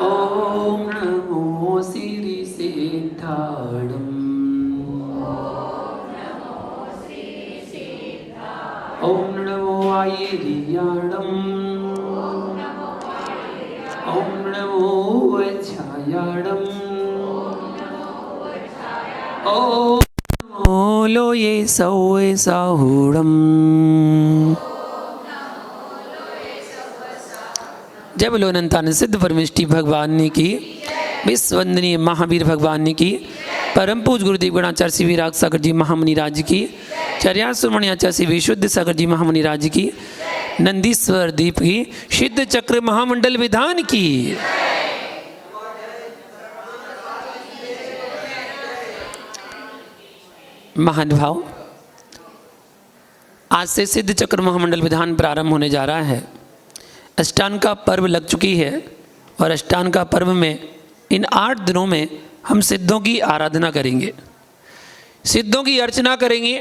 ओम नमो श्री सिद्धाणम। ओम नमो आयर्याणम। ओम नमो वज्रायाणम। ओम नमो लोये सौवे साहूणम। जय बोलो अनंतानंद सिद्ध परमेष्टि भगवान की, विश्ववंदनीय महावीर भगवान की, परम पूज गुरुदेव गणाचार्य श्री विराग सागर जी महामुनि राज की, चर्यासुरमणि आचार्य श्री विशुद्ध सागर जी महामुनि राज की, नंदीश्वर दीप की, सिद्ध चक्र महामंडल विधान की। महानुभाव, आज से सिद्ध चक्र महामंडल विधान प्रारंभ होने जा रहा है। अष्टांग का पर्व लग चुकी है और अष्टांग का पर्व में इन 8 दिनों में हम सिद्धों की आराधना करेंगे, सिद्धों की अर्चना करेंगे।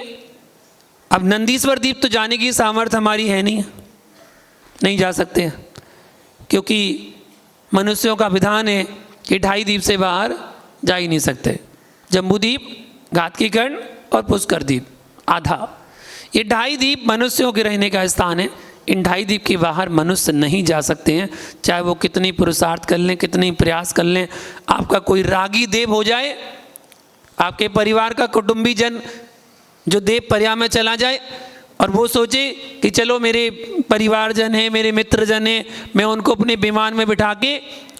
अब नंदीश्वर दीप तो जाने की सामर्थ्य हमारी है नहीं जा सकते, क्योंकि मनुष्यों का विधान है कि 2.5 दीप से बाहर जा ही नहीं सकते। जम्बूदीप, घातकी कर्ण और पुष्कर दीप आधा, ये 2.5 दीप मनुष्यों के रहने का स्थान है। इन 2.5 दीप के बाहर मनुष्य नहीं जा सकते हैं, चाहे वो कितनी पुरुषार्थ कर लें, कितनी प्रयास कर लें। आपका कोई रागी देव हो जाए, आपके परिवार का कुटुंबी जन जो देव पर्या में चला जाए और वो सोचे कि चलो मेरे परिवारजन हैं, मेरे मित्रजन हैं, मैं उनको अपने विमान में बिठा के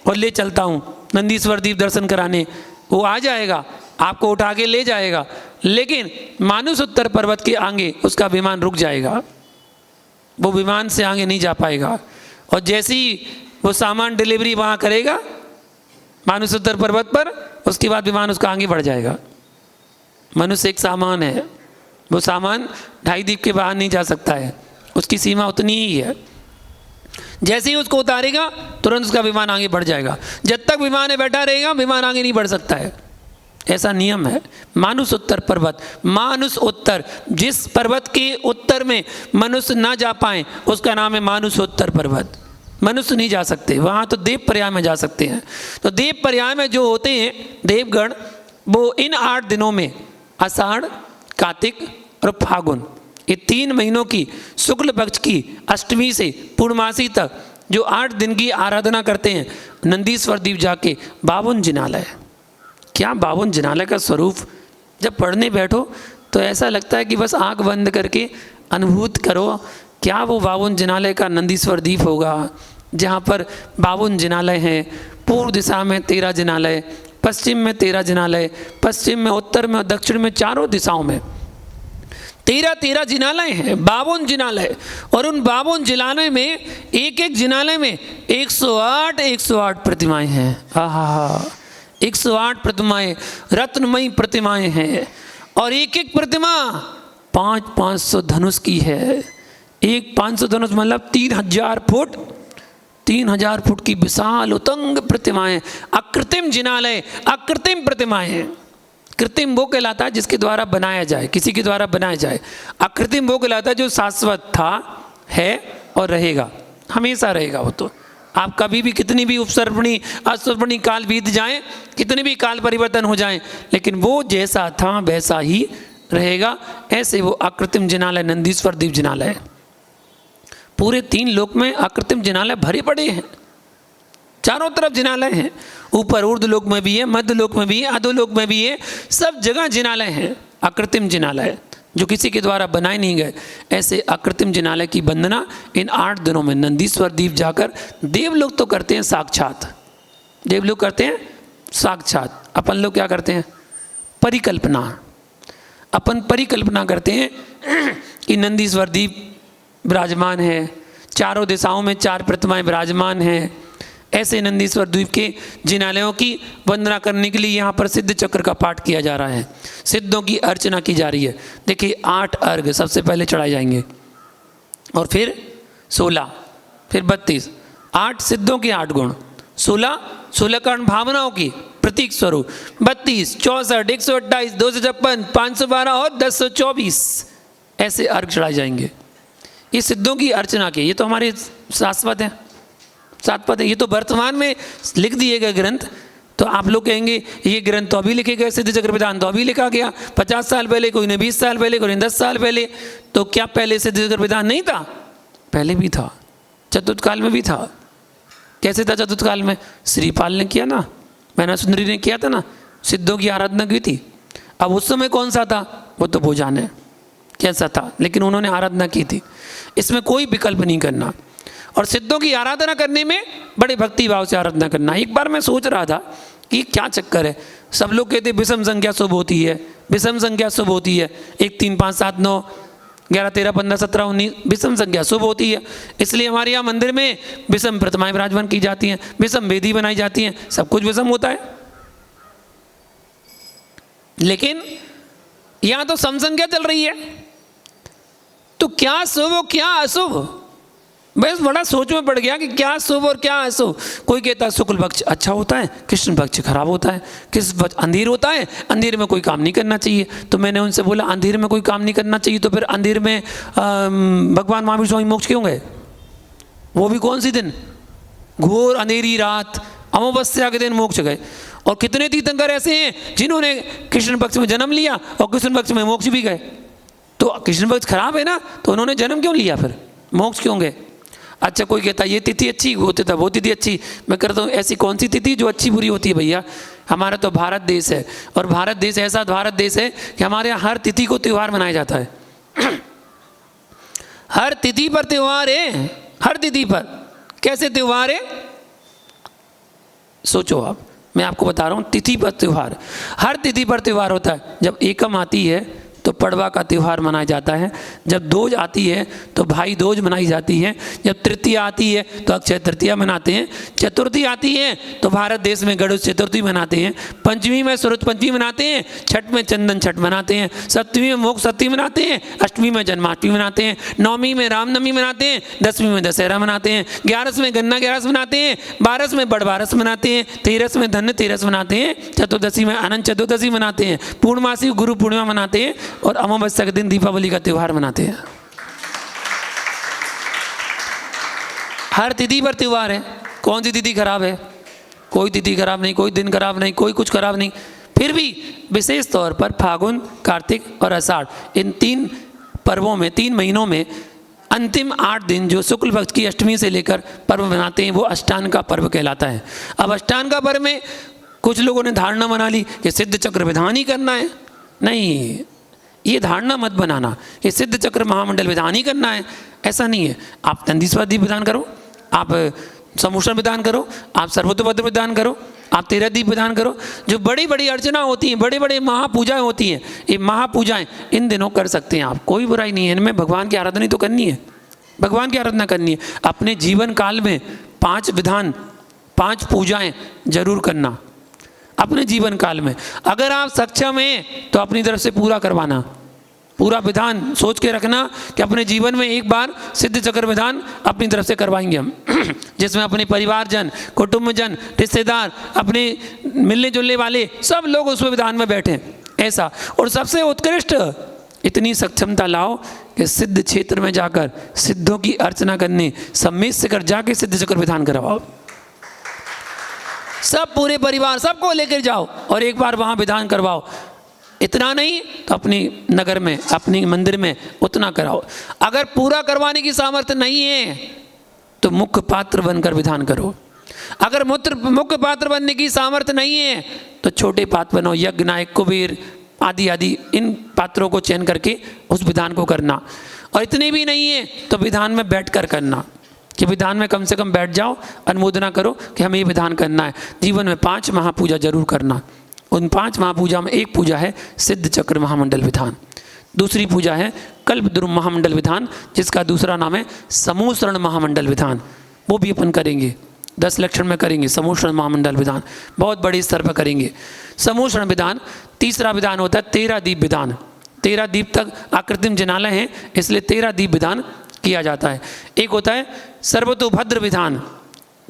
और ले चलता हूँ नंदीश्वर दीप दर्शन कराने, वो आ जाएगा, आपको उठा के ले जाएगा, लेकिन मानुष उत्तर पर्वत के आगे उसका विमान रुक जाएगा, वो विमान से आगे नहीं जा पाएगा। और जैसे ही वो सामान डिलीवरी वहाँ करेगा मानुसोत्तर पर्वत पर, उसके बाद विमान उसका आगे बढ़ जाएगा। मनुष्य एक सामान है, वो सामान 2.5 दीप के बाहर नहीं जा सकता है, उसकी सीमा उतनी ही है। जैसे ही उसको उतारेगा तुरंत उसका विमान आगे बढ़ जाएगा। जब तक विमान में बैठा रहेगा विमान आगे नहीं बढ़ सकता है, ऐसा नियम है। मानुष उत्तर पर्वत, मानुष उत्तर, जिस पर्वत के उत्तर में मनुष्य ना जा पाए उसका नाम है मानुष उत्तर पर्वत। मनुष्य नहीं जा सकते वहाँ, तो देव पर्याय में जा सकते हैं। तो देव पर्याय में जो होते हैं देवगण, वो इन 8 दिनों में आषाढ़, कार्तिक और फागुन, ये 3 महीनों की शुक्ल पक्ष की अष्टमी से पूर्णमासी तक जो 8 दिन की आराधना करते हैं नंदीश्वर दीप जाके। 52 जिनालय, क्या 52 जिनालय का स्वरूप जब पढ़ने बैठो तो ऐसा लगता है कि बस आंख बंद करके अनुभूत करो क्या वो 52 जिनालय का नंदीश्वर दीप होगा, जहाँ पर 52 जिनालय हैं। पूर्व दिशा में 13 जिनालय, पश्चिम में 13 जिनालय, पश्चिम में, उत्तर में और दक्षिण में, चारों दिशाओं में 13 जिनालय हैं, 52 जिनालय। और उन 52 जिनालय में एक जिनालय में 108 प्रतिमाएं हैं। आहा, 108 प्रतिमाएं, रत्नमयी प्रतिमाएं हैं। और एक प्रतिमा 500 धनुष की है। एक 500 धनुष मतलब 3000 फुट, 3000 फुट की विशाल उतंग प्रतिमाएं। अकृत्रिम जिनालय, अकृत्रिम प्रतिमाएं। कृत्रिम वो कहलाता है जिसके द्वारा बनाया जाए, किसी के द्वारा बनाया जाए। अकृत्रिम वो कहलाता है जो शाश्वत था, है और रहेगा, हमेशा रहेगा। वो तो आप कभी भी कितनी भी उपसर्पणी असर्पणी काल बीत जाएं, कितने भी काल परिवर्तन हो जाएं, लेकिन वो जैसा था वैसा ही रहेगा। ऐसे वो अकृत्रिम जिनालय नंदीश्वर दीप जिनालय। पूरे 3 लोक में अकृत्रिम जिनालय भरे पड़े हैं, चारों तरफ जिनालय हैं। ऊपर ऊर्ध्व लोक में भी है, मध्य लोक में भी है, अधोलोक में भी है, सब जगह जिनालय हैं। अकृत्रिम जिनालय जो किसी के द्वारा बनाए नहीं गए, ऐसे अकृत्रिम जिनालय की वंदना इन 8 दिनों में नंदीश्वर दीप जाकर देवलोग तो करते हैं साक्षात, देवलोग करते हैं साक्षात। अपन लोग क्या करते हैं? परिकल्पना। अपन परिकल्पना करते हैं कि नंदीश्वर दीप विराजमान है, चारों दिशाओं में 4 प्रतिमाएं विराजमान हैं। ऐसे नंदीश्वर द्वीप के जिनालयों की वंदना करने के लिए यहाँ पर सिद्ध चक्र का पाठ किया जा रहा है, सिद्धों की अर्चना की जा रही है। देखिए 8 अर्घ सबसे पहले चढ़ाए जाएंगे और फिर 16, फिर 32, 8 सिद्धों के 8 गुण, 16 कर्ण भावनाओं की प्रतीक स्वरूप, 32, 64, 128, 256, 512 और 1024 ऐसे अर्घ चढ़ाए जाएंगे। ये सिद्धों की अर्चना के, ये तो हमारे शाश्वत हैं, 7 पद है। ये तो वर्तमान में लिख दिए गए ग्रंथ। तो आप लोग कहेंगे ये ग्रंथ तो अभी लिखे गए, सिद्ध चक्र विधान तो अभी लिखा गया, 50 साल पहले, कोई ने 20 साल पहले, कोई ने 10 साल पहले। तो क्या पहले सिद्ध चक्र विधान नहीं था? पहले भी था, चतुर्थ काल में भी था। कैसे था चतुर्थ काल में? श्रीपाल ने किया ना, मैना सुंदरी ने किया था ना, सिद्धों की आराधना की थी। अब उस समय कौन सा था? वो तो भोजान है, कैसा था, लेकिन उन्होंने आराधना की थी। इसमें कोई विकल्प नहीं करना। और सिद्धों की आराधना करने में बड़े भक्ति भाव से आराधना करना। एक बार मैं सोच रहा था कि क्या चक्कर है, सब लोग कहते विषम संख्या शुभ होती है, विषम संख्या शुभ होती है, 1 3 5 7 9 11 13 15 17 19 विषम संख्या शुभ होती है। इसलिए हमारे यहाँ मंदिर में विषम प्रतिमाएं विराजमान की जाती हैं, विषम वेदी बनाई जाती हैं, सब कुछ विषम होता है। लेकिन यहाँ तो सम संख्या चल रही है, तो क्या शुभ और क्या अशुभ? बस बड़ा सोच में पड़ गया कि क्या शुभ और क्या अशुभ। कोई कहता है शुक्ल पक्ष अच्छा होता है, कृष्ण पक्ष खराब होता है, किस पक्ष अंधेर होता है, अंधेर में कोई काम नहीं करना चाहिए। तो मैंने उनसे बोला अंधेर में कोई काम नहीं करना चाहिए तो फिर अंधेर में भगवान महावीर स्वामी मोक्ष क्यों गए? वो भी कौन सी दिन? घोर अंधेरी रात, अमावस्या के दिन मोक्ष गए। और कितने तीर्थंकर ऐसे हैं जिन्होंने कृष्ण पक्ष में जन्म लिया और कृष्ण पक्ष में मोक्ष भी गए। तो कृष्ण पक्ष खराब है ना, तो उन्होंने जन्म क्यों लिया, फिर मोक्ष क्यों गए? अच्छा, कोई कहता ये तिथि अच्छी, वो कहता वो तिथि अच्छी। मैं कहता हूँ ऐसी कौन सी तिथि जो अच्छी बुरी होती है भैया? हमारा तो भारत देश है, और भारत देश ऐसा भारत देश है कि हमारे यहाँ हर तिथि को त्यौहार मनाया जाता है। हर तिथि पर त्यौहार है, हर तिथि पर। कैसे त्यौहार है? सोचो आप, मैं आपको बता रहा हूँ, तिथि पर त्यौहार, हर तिथि पर त्यौहार होता है। जब एकम आती है तो पड़वा का त्यौहार मनाया जाता है, जब दोज आती है तो भाई दोज मनाई जाती है, जब तृतीया आती है तो अक्षय तृतीया मनाते हैं, चतुर्थी आती है तो भारत देश में गणेश चतुर्थी मनाते हैं, पंचमी में सूरज पंचमी मनाते हैं, छठ में चंदन छठ मनाते हैं, सप्तमी में मोक्ष सप्तमी मनाते हैं, अष्टमी में जन्माष्टमी मनाते हैं, नवमी में रामनवमी मनाते हैं, 10वीं में दशहरा मनाते हैं, 11वीं में गन्ना 11 मनाते हैं, 12वीं में बड़ बारस मनाते हैं, 13वीं में धन्य 13 मनाते हैं, चतुर्दशी में अनंत चतुर्दशी मनाते हैं, पूर्णमासी गुरु पूर्णिमा मनाते हैं, और अमावस्या के दिन दीपावली का त्यौहार मनाते हैं। हर तिथि पर त्यौहार है। कौन सी तिथि खराब है? कोई तिथि खराब नहीं, कोई दिन खराब नहीं, कोई कुछ खराब नहीं। फिर भी विशेष तौर पर फागुन, कार्तिक और आषाढ़, इन 3 पर्वों में, 3 महीनों में अंतिम 8 दिन जो शुक्ल पक्ष की अष्टमी से लेकर पर्व मनाते हैं, वो अष्टांग का पर्व कहलाता है। अब अष्टांग का पर्व में कुछ लोगों ने धारणा बना ली कि सिद्ध चक्र विधान ही करना है। नहीं, ये धारणा मत बनाना ये सिद्ध चक्र महामंडल विधान ही करना है, ऐसा नहीं है। आप तंदीस्वादी विधान करो, आप समूषण विधान करो, आप सर्वतोपद्र विधान करो, आप 13 दीप विधान करो। जो बड़ी बड़ी अर्चना होती हैं, बड़े बड़े महापूजाएं होती हैं, ये महापूजाएं इन दिनों कर सकते हैं आप, कोई बुराई नहीं है इनमें। भगवान की आराधना तो करनी है, भगवान की आराधना करनी है। अपने जीवन काल में 5 विधान, 5 पूजाएं जरूर करना अपने जीवन काल में। अगर आप सक्षम हैं तो अपनी तरफ से पूरा करवाना, पूरा विधान सोच के रखना कि अपने जीवन में एक बार सिद्ध चक्र विधान अपनी तरफ से करवाएंगे हम, जिसमें अपने परिवारजन, कुटुंबजन, रिश्तेदार, अपने मिलने जुलने वाले सब लोग उस विधान में बैठें, ऐसा। और सबसे उत्कृष्ट इतनी सक्षमता लाओ कि सिद्ध क्षेत्र में जाकर सिद्धों की अर्चना करने, सम्मेद से कर जाके सिद्ध चक्र विधान करवाओ। सब पूरे परिवार सबको लेकर जाओ और एक बार वहाँ विधान करवाओ। इतना नहीं तो अपने नगर में, अपने मंदिर में उतना कराओ। अगर पूरा करवाने की सामर्थ्य नहीं है तो मुख्य पात्र बनकर विधान करो। अगर मुख्य पात्र बनने की सामर्थ्य नहीं है तो छोटे पात्र बनो, यज्ञ नायक, कुबेर आदि आदि, इन पात्रों को चयन करके उस विधान को करना। और इतने भी नहीं है तो विधान में बैठकर करना, कि विधान में कम से कम बैठ जाओ, अनुमोदना करो कि हमें ये विधान करना है। जीवन में 5 महापूजा जरूर करना। उन 5 महापूजा में एक पूजा है सिद्ध चक्र महामंडल विधान, दूसरी पूजा है कल्पद्रुम महामंडल विधान, जिसका दूसरा नाम है समूह शरण महामंडल विधान। वो भी अपन करेंगे, 10 लक्षण में करेंगे समूह शरण महामंडल विधान, बहुत बड़े स्तर पर करेंगे समूह शरण विधान। तीसरा विधान होता है 13 दीप विधान। 13 दीप तक आकृतिम जिनालय हैं, इसलिए 13 दीप विधान किया जाता है। एक होता है सर्वतोभद्र विधान।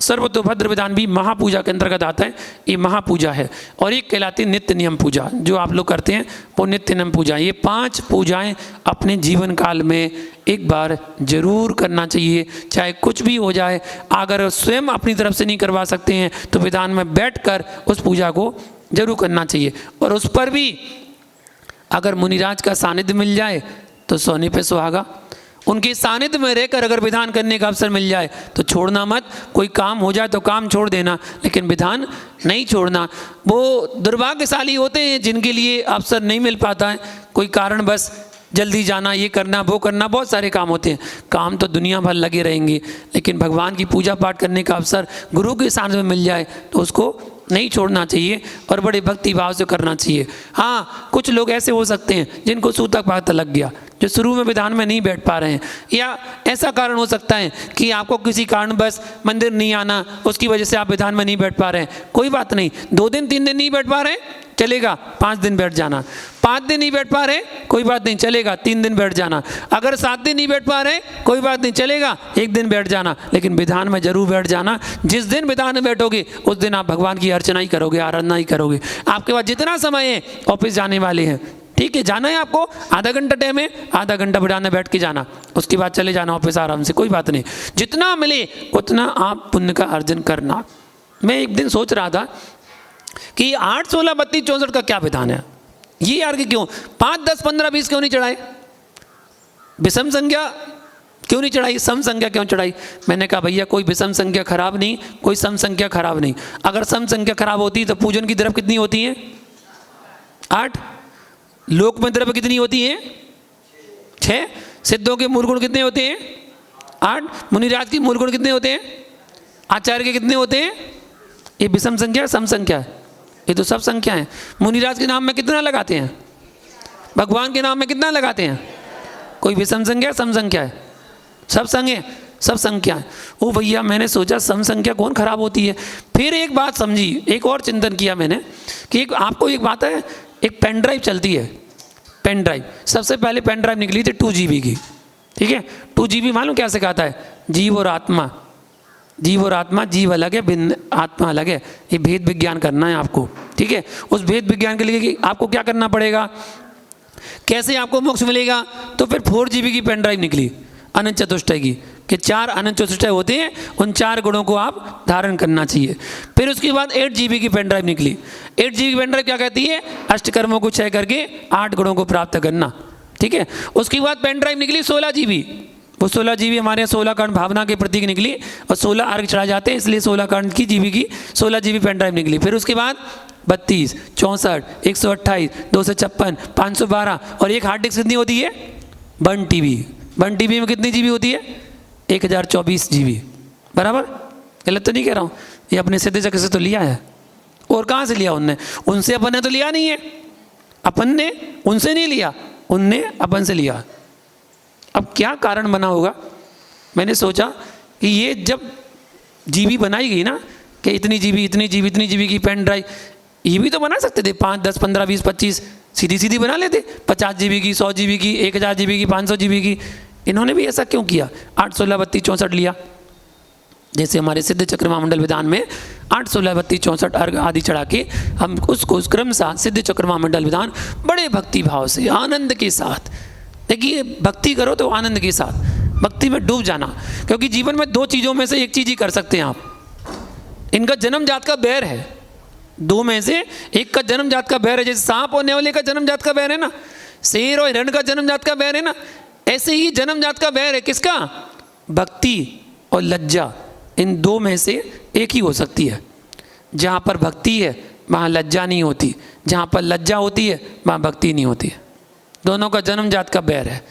सर्वतोभद्र विधान भी महापूजा के अंतर्गत आता है। ये महापूजा है। और एक कहलाती है नित्य नियम पूजा, जो आप लोग करते हैं वो नित्य नियम पूजा। ये 5 पूजाएं अपने जीवन काल में एक बार जरूर करना चाहिए, चाहे कुछ भी हो जाए। अगर स्वयं अपनी तरफ से नहीं करवा सकते हैं तो विधान में बैठकर उस पूजा को जरूर करना चाहिए। और उस पर भी अगर मुनिराज का सानिध्य मिल जाए तो सोने पे सुहागा। उनके सानिध्य में रहकर अगर विधान करने का अवसर मिल जाए तो छोड़ना मत। कोई काम हो जाए तो काम छोड़ देना, लेकिन विधान नहीं छोड़ना। वो दुर्भाग्यशाली होते हैं जिनके लिए अवसर नहीं मिल पाता है, कोई कारण बस जल्दी जाना, ये करना, वो करना, बहुत सारे काम होते हैं। काम तो दुनिया भर लगे रहेंगे, लेकिन भगवान की पूजा पाठ करने का अवसर गुरु के सानिध्य में मिल जाए तो उसको नहीं छोड़ना चाहिए और बड़े भक्ति भाव से करना चाहिए। हाँ, कुछ लोग ऐसे हो सकते हैं जिनको सूतक पातक लग गया, जो शुरू में विधान में नहीं बैठ पा रहे हैं, या ऐसा कारण हो सकता है कि आपको किसी कारण बस मंदिर नहीं आना, उसकी वजह से आप विधान में नहीं बैठ पा रहे हैं। कोई बात नहीं, 2 दिन 3 दिन नहीं बैठ पा रहे हैं, चलेगा 5 दिन बैठ जाना। 5 दिन नहीं बैठ पा रहे, कोई बात नहीं, चलेगा 3 दिन बैठ जाना। अगर 7 दिन नहीं बैठ पा रहे, कोई बात नहीं, चलेगा 1 दिन बैठ जाना, लेकिन विधान में जरूर बैठ जाना। जिस दिन विधान में बैठोगे उस दिन आप भगवान की अर्चना ही करोगे, आराधना ही करोगे। आपके पास जितना समय है, ऑफिस जाने वाले हैं, ठीक है, जाना है आपको, आधा घंटा टाइम है, आधा घंटा विधान में बैठ के जाना, उसके बाद चले जाना ऑफिस आराम से, कोई बात नहीं। जितना मिले उतना आप पुण्य का अर्जन करना। मैं एक दिन सोच रहा था कि 8, 16, 32, 64 का क्या विधान है, ये यार कि क्यों 5, 10, 15, 20 क्यों नहीं चढ़ाए? विषम संख्या क्यों नहीं चढ़ाई? सम संख्या क्यों चढ़ाई? मैंने कहा भैया कोई विषम संख्या खराब नहीं, कोई सम संख्या खराब नहीं। अगर सम संख्या खराब होती तो पूजन की द्रव्य कितनी होती है? 8। लोक में द्रव्य कितनी होती है? 6। सिद्धों के मूल गुण कितने होते हैं? 8। मुनिराज के मूल गुण कितने होते हैं? आचार्य के कितने होते हैं? ये विषम संख्या, सम संख्या है, ये तो सब संख्या है। मुनिराज के नाम में कितना लगाते हैं? भगवान के नाम में कितना लगाते हैं? कोई विषम संख्या, सम संख्या है, सब संख्या, सब संख्या है। ओ भैया, मैंने सोचा सम संख्या कौन खराब होती है। फिर एक बात समझी, एक और चिंतन किया मैंने कि आपको एक बात है, एक पेन ड्राइव चलती है, पेन ड्राइव। सबसे पहले पेन ड्राइव निकली थी 2 GB की, ठीक है। 2 GB मालूम क्या सिखाता है? जीव और आत्मा, जीव और आत्मा, जीव अलग है, भिन्न आत्मा अलग है। ये भेद विज्ञान करना है आपको, ठीक है। उस भेद विज्ञान के लिए आपको क्या करना पड़ेगा, कैसे आपको मोक्ष मिलेगा? तो फिर 4 GB की पेन ड्राइव निकली अनंत चतुष्टय की, कि 4 अनंत चतुष्टय होते हैं, उन 4 गुणों को आप धारण करना चाहिए। फिर उसके बाद 8 GB की पेन ड्राइव निकली। 8 GB की पेन ड्राइव क्या कहती है? अष्टकर्मों को क्षय करके 8 गुणों को प्राप्त करना, ठीक है। उसके बाद पेन ड्राइव निकली 16 GB। वो 16 GB हमारे यहाँ 16 कर्ण भावना के प्रतीक निकली, और 16 अर्घ चढ़ा जाते हैं, इसलिए 16 कर्ण की GB की 16 GB पेन ड्राइव निकली। फिर उसके बाद 32, 64, 128, 256, 512, और एक हार्ड डिस्क कितनी होती है? 1 TB। 1 TB में कितनी GB होती है? 1024 GB, बराबर? गलत तो नहीं कह रहा हूँ? ये अपने सिद्ध जगह से तो लिया है। और कहाँ से लिया उनने? उनसे अपन ने तो लिया नहीं है, अपन ने उनसे नहीं लिया, उनने अपन से लिया। अब क्या कारण बना होगा? मैंने सोचा कि ये जब GB बनाई गई ना, कि इतनी GB, इतनी GB, इतनी GB की पेन ड्राइव, ये भी तो बना सकते थे 5, 10, 15, 20, 25, सीधी सीधी बना लेते। 50 GB की, 100 GB की, 1000 GB की, 500 GB की। इन्होंने भी ऐसा क्यों किया? 8, 16, 32, 64 लिया। जैसे हमारे सिद्ध चक्र महामंडल विधान में 8, 16, 32, 64 अर्घ आदि चढ़ा के हम उसको उस क्रम सा सिद्ध चक्र महामंडल विधान बड़े भक्ति भाव से, आनंद के साथ, देखिए भक्ति करो तो आनंद के साथ, भक्ति में डूब जाना। क्योंकि जीवन में 2 चीज़ों में से एक चीज़ ही कर सकते हैं आप। इनका जन्मजात का बैर है, 2 में से एक का जन्मजात का बैर है। जैसे सांप और नेवले का जन्मजात का बैर है ना, शेर और हिरण का जन्मजात का बैर है ना, ऐसे ही जन्मजात का बैर है किसका? भक्ति और लज्जा। इन 2 में से एक ही हो सकती है। जहाँ पर भक्ति है वहाँ लज्जा नहीं होती, जहाँ पर लज्जा होती है वहाँ भक्ति नहीं होती है। दोनों का जन्मजात का बैर है।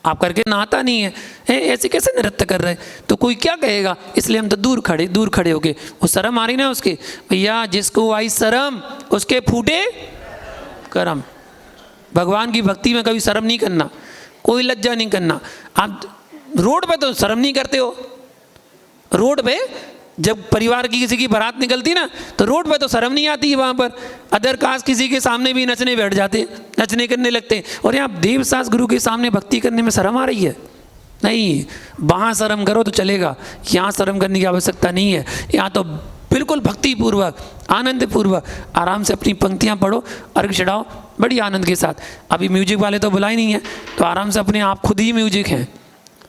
आप करके नहाता नहीं है, ऐसे कैसे नृत्य कर रहे? तो कोई क्या कहेगा, इसलिए हम तो दूर खड़े होके, वो शर्म आ रही ना उसके, भैया जिसको आई शर्म उसके फूटे करम। भगवान की भक्ति में कभी शर्म नहीं करना, कोई लज्जा नहीं करना। आप रोड पे तो शर्म नहीं करते हो, रोड पे जब परिवार की किसी की बारात निकलती ना, तो रोड पे तो शर्म नहीं आती है। वहाँ पर अदर कास्ट किसी के सामने भी नचने बैठ जाते, नचने करने लगते। और यहाँ देव सास गुरु के सामने भक्ति करने में शर्म आ रही है? नहीं, वहाँ शर्म करो तो चलेगा, यहाँ शर्म करने की आवश्यकता नहीं है। यहाँ तो बिल्कुल भक्तिपूर्वक, आनंदपूर्वक आराम से अपनी पंक्तियाँ पढ़ो, अर्घ चढ़ाओ बड़ी आनंद के साथ। अभी म्यूजिक वाले तो बुला ही नहीं है, तो आराम से अपने आप खुद ही म्यूजिक हैं,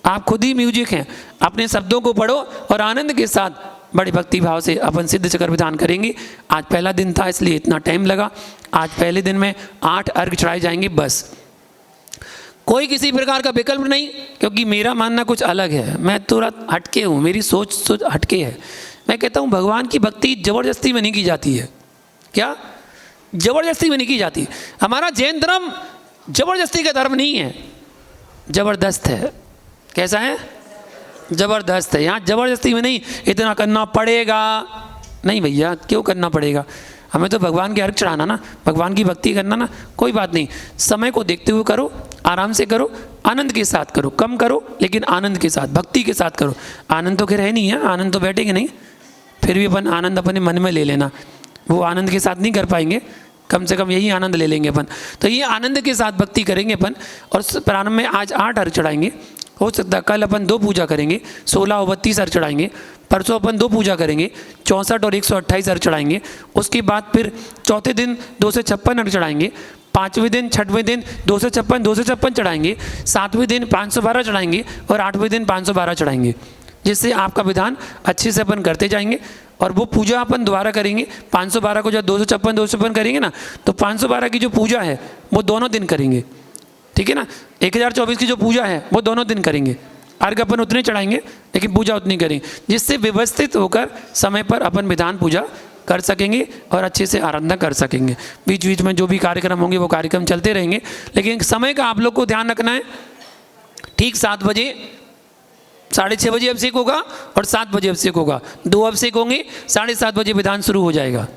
आप खुद ही म्यूजिक हैं, अपने शब्दों को पढ़ो और आनंद के साथ बड़े भक्ति भाव से अपन सिद्ध चक्र विधान करेंगे। आज पहला दिन था इसलिए इतना टाइम लगा। आज पहले दिन में 8 अर्घ चढ़ाए जाएंगे बस, कोई किसी प्रकार का विकल्प नहीं, क्योंकि मेरा मानना कुछ अलग है, मैं थोड़ा हटके हूँ, मेरी सोच हटके है। मैं कहता हूँ भगवान की भक्ति ज़बरदस्ती में नहीं की जाती है। क्या ज़बरदस्ती में नहीं की जाती? हमारा जैन धर्म ज़बरदस्ती का धर्म नहीं है, ज़बरदस्त है। कैसा है? ज़बरदस्त है। यहाँ ज़बरदस्ती में नहीं, इतना करना पड़ेगा नहीं भैया, क्यों करना पड़ेगा? हमें तो भगवान के अर्घ चढ़ाना ना, भगवान की भक्ति करना ना, कोई बात नहीं, समय को देखते हुए करो, आराम से करो, आनंद के साथ करो, कम करो लेकिन आनंद के साथ, भक्ति के साथ करो। आनंद तो खैर है नहीं है, आनंद तो बैठेंगे नहीं, फिर भी अपन आनंद अपने मन में ले लेना, वो आनंद के साथ नहीं कर पाएंगे, कम से कम यही आनंद ले लेंगे अपन। तो ये आनंद के साथ भक्ति करेंगे अपन। और प्रारंभ में आज 8 अर्घ चढ़ाएंगे, हो सकता है कल अपन 2 पूजा करेंगे, 16 और 32 अर्घ चढ़ाएंगे, परसों अपन 2 पूजा करेंगे, 64 और 128 अर्घ चढ़ाएंगे। उसके बाद फिर चौथे दिन 256 अर्घ चढ़ाएंगे, 5वें दिन 6वें दिन 256 चढ़ाएंगे, 7वें दिन 512 चढ़ाएंगे और 8वें दिन 512 चढ़ाएंगे, जिससे आपका विधान अच्छे से अपन करते जाएंगे। और वो पूजा अपन दोबारा करेंगे, 512 को जब 256 करेंगे ना, तो 512 की जो पूजा है वो दोनों दिन करेंगे, ठीक है ना। 1024 की जो पूजा है वो दोनों दिन करेंगे, अर्घ अपन उतने चढ़ाएंगे लेकिन पूजा उतनी करेंगे, जिससे व्यवस्थित होकर समय पर अपन विधान पूजा कर सकेंगे और अच्छे से आराधना कर सकेंगे। बीच बीच में जो भी कार्यक्रम होंगे वो कार्यक्रम चलते रहेंगे, लेकिन समय का आप लोग को ध्यान रखना है। ठीक 7 बजे, 6:30 बजे अभिषेक होगा और 7 बजे अभिषेक होगा, 2 अभिषेक होंगे, 7:30 बजे विधान शुरू हो जाएगा,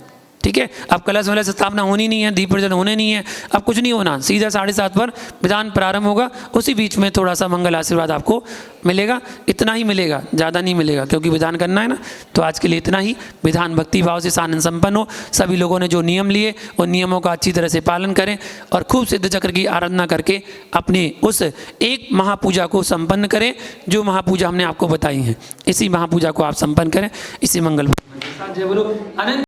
ठीक है। अब कलश वलश स्थापना होनी नहीं है, दीप प्रज्वलन होने नहीं है, अब कुछ नहीं होना, सीधा 7:30 पर विधान प्रारंभ होगा। उसी बीच में थोड़ा सा मंगल आशीर्वाद आपको मिलेगा, इतना ही मिलेगा, ज़्यादा नहीं मिलेगा, क्योंकि विधान करना है ना। तो आज के लिए इतना ही। विधान भक्ति भाव से आनंद संपन्न हो। सभी लोगों ने जो नियम लिए उन नियमों का अच्छी तरह से पालन करें और खूब सिद्ध चक्र की आराधना करके अपने उस एक महापूजा को संपन्न करें जो महापूजा हमने आपको बताई है। इसी महापूजा को आप संपन्न करें। इसी मंगल जय बोलो आनंद।